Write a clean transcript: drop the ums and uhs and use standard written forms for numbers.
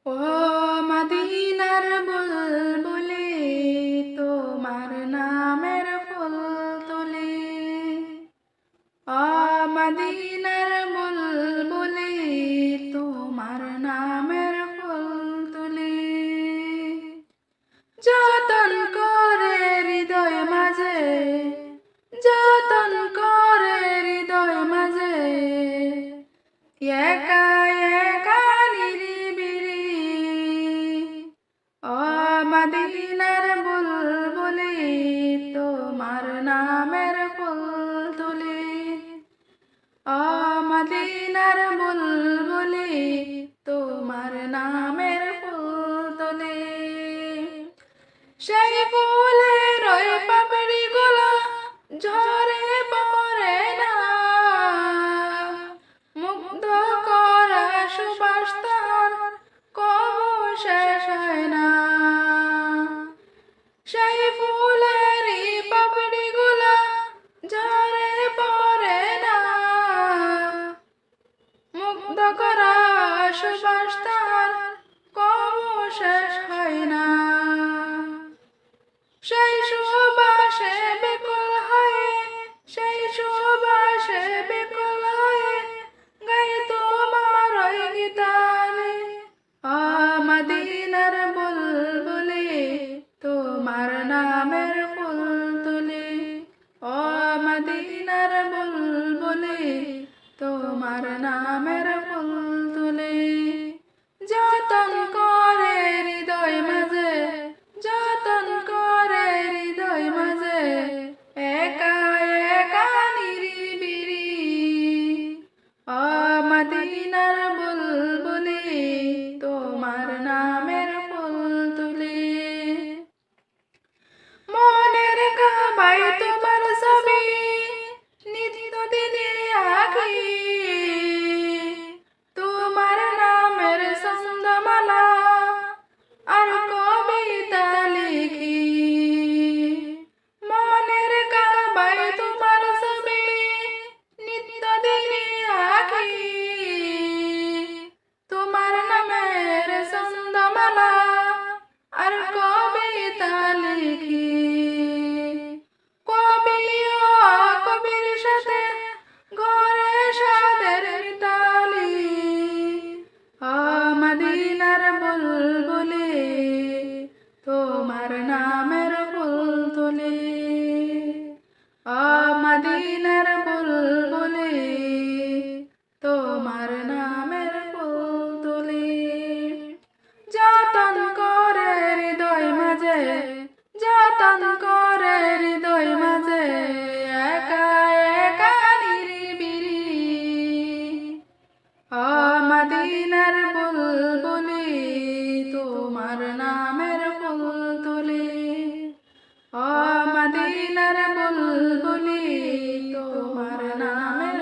ও মদিনার বুলবুলি তোমার নামের ফুল তুলি। ও মদিনার বুলবুলি তোমার নামের ফুল তুলি। যতন করে হৃদয় মাঝে, যতন করে হৃদয় মাঝে, একা একা নিরিবিলি। ও মদিনার বুলবুলি তোমার নামের ফুল তুলি। ও মদিনার বুলবুলি তোমার নামের ফুল তুলি। সেই ফুলের ওই পাপড়ি গুলো ঝরে পড়ে না, মুগ্ধ করা সুবাস তার কবু শেষ হয় না। সেই ফুলের পাপড়ি গুলো ঝরে পড়ে না, মুগ্ধ করা সুবাস তার কবু শেষ হয় না। সেই সুবাসে বিকল হয়ে, সেই সুবাসে বিকল হয়ে গাই তোমার ওই গীতানে। ও মদিনার বুলবুলি তোমার নামের ফুল তুলি। ও মদিনার বুলবুলি তোমার নামের ফুল তুলি। যতন করে হৃদয় মাঝে, যতন করে হৃদয় মাঝে, একা একা নিরিবিলি। ও মদিনার বুলবুলি তোমার নামের ফুল তুলি। মনের কাবায় তোমার ছবি নিত্য দিনে আঁকি, তোমার নামের ছন্দমালা আর কবিতা লিখি। মনের কাবায় তোমার ছবি নিত্য দিনে আঁকি, তোমার নামের ছন্দমালা আর কবিতা লিখি। কবি ও কবির সাথে ঘরে সাদের মিতালি। ও মদিনার বুলবুলি তোমার নামের ফুল তুলি। ও মদিনার বুলবুলি তোমার নামের ফুল তুলি। যতন করে হৃদয় মাঝে, যতন করে হৃদয় মাঝে, একা একা নিরিবিলি। ও মদিনার বুলবুলি তোমার নামের ফুল তুলি। ও মদিনার বুলবুলি তোমার নামের